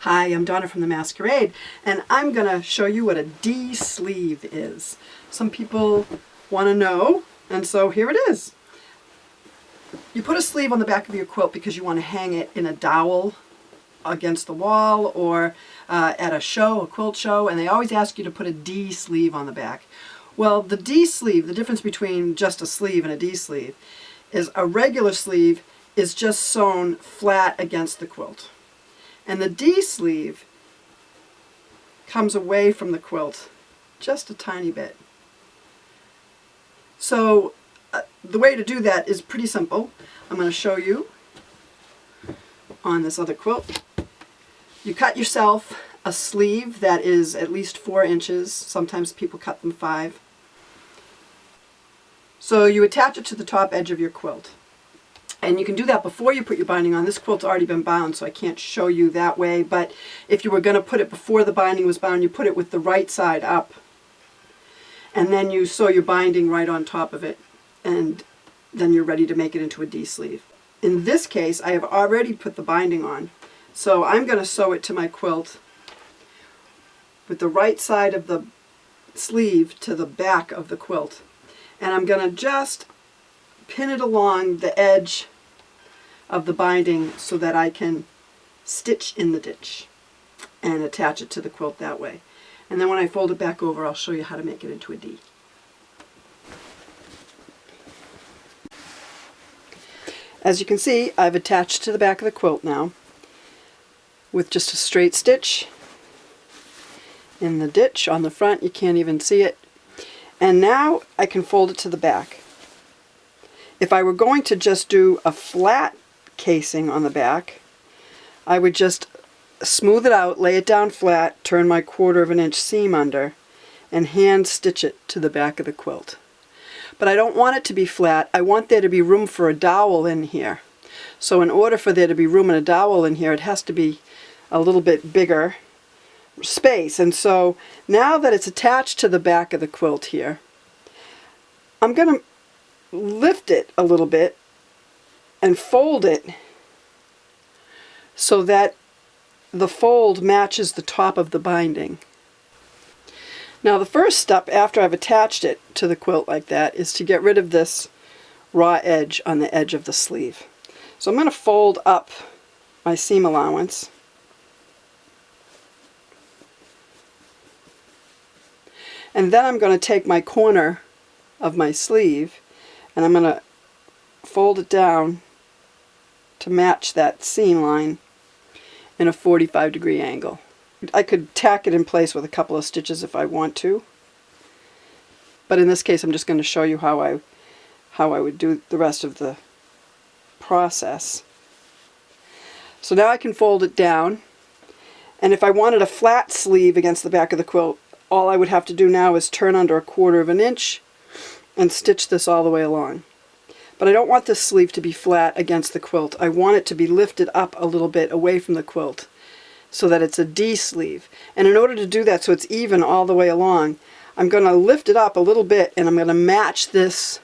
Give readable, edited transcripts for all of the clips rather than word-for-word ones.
Hi, I'm Donna from the Masquerade, and I'm going to show you what a D sleeve is. Some people want to know, and so here it is. You put a sleeve on the back of your quilt because you want to hang it in a dowel against the wall or at a show, a quilt show, and they always ask you to put a D sleeve on the back. Well, the D sleeve, the difference between just a sleeve and a D sleeve, is a regular sleeve is just sewn flat against the quilt. And the D sleeve comes away from the quilt just a tiny bit. So the way to do that is pretty simple. I'm going to show you on this other quilt. You cut yourself a sleeve that is at least 4 inches. Sometimes people cut them 5. So you attach it to the top edge of your quilt. And you can do that before you put your binding on. This quilt's already been bound, so I can't show you that way. But if you were going to put it before the binding was bound, you put it with the right side up. And then you sew your binding right on top of it. And then you're ready to make it into a D sleeve. In this case, I have already put the binding on. So I'm going to sew it to my quilt with the right side of the sleeve to the back of the quilt. And I'm going to just pin it along the edge of the binding so that I can stitch in the ditch and attach it to the quilt that way. And then when I fold it back over, I'll show you how to make it into a D. As you can see, I've attached to the back of the quilt now with just a straight stitch in the ditch on the front. You can't even see it. And now I can fold it to the back. If I were going to just do a flat casing on the back, I would just smooth it out, lay it down flat, turn my 1/4 inch seam under, and hand stitch it to the back of the quilt. But I don't want it to be flat. I want there to be room for a dowel in here. So in order for there to be room in a dowel in here, it has to be a little bit bigger space. And so now that it's attached to the back of the quilt here, I'm going to lift it a little bit and fold it so that the fold matches the top of the binding. Now the first step after I've attached it to the quilt like that is to get rid of this raw edge on the edge of the sleeve. So I'm going to fold up my seam allowance. And then I'm going to take my corner of my sleeve and I'm going to fold it down to match that seam line in a 45-degree angle. I could tack it in place with a couple of stitches if I want to, but in this case I'm just going to show you how I would do the rest of the process. So now I can fold it down, and if I wanted a flat sleeve against the back of the quilt, all I would have to do now is turn under a 1/4 inch and stitch this all the way along. But I don't want this sleeve to be flat against the quilt. I want it to be lifted up a little bit away from the quilt so that it's a D sleeve. And in order to do that so it's even all the way along, I'm going to lift it up a little bit and I'm going to match this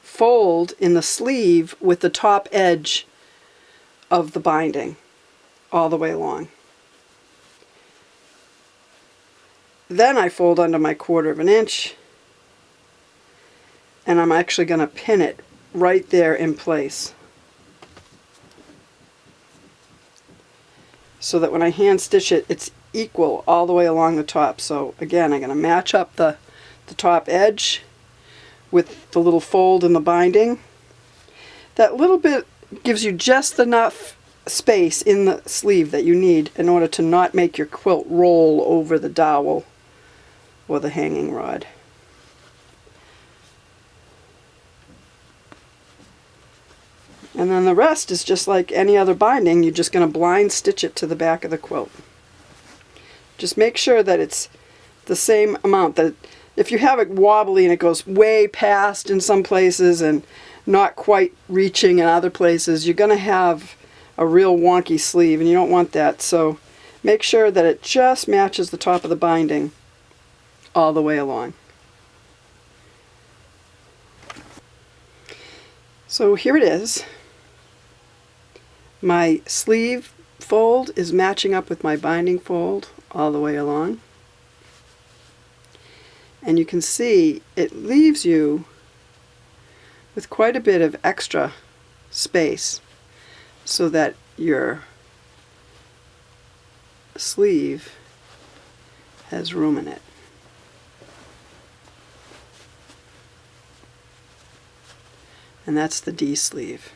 fold in the sleeve with the top edge of the binding all the way along. Then I fold under my 1/4 inch and I'm actually going to pin it right there in place so that when I hand stitch it, it's equal all the way along the top. So again, I'm going to match up the top edge with the little fold in the binding. That little bit gives you just enough space in the sleeve that you need in order to not make your quilt roll over the dowel or the hanging rod. And then the rest is just like any other binding. You're just going to blind stitch it to the back of the quilt. Just make sure that it's the same amount. That if you have it wobbly and it goes way past in some places and not quite reaching in other places, you're going to have a real wonky sleeve and you don't want that. So make sure that it just matches the top of the binding all the way along. So here it is. My sleeve fold is matching up with my binding fold all the way along. And you can see it leaves you with quite a bit of extra space so that your sleeve has room in it. And that's the D sleeve.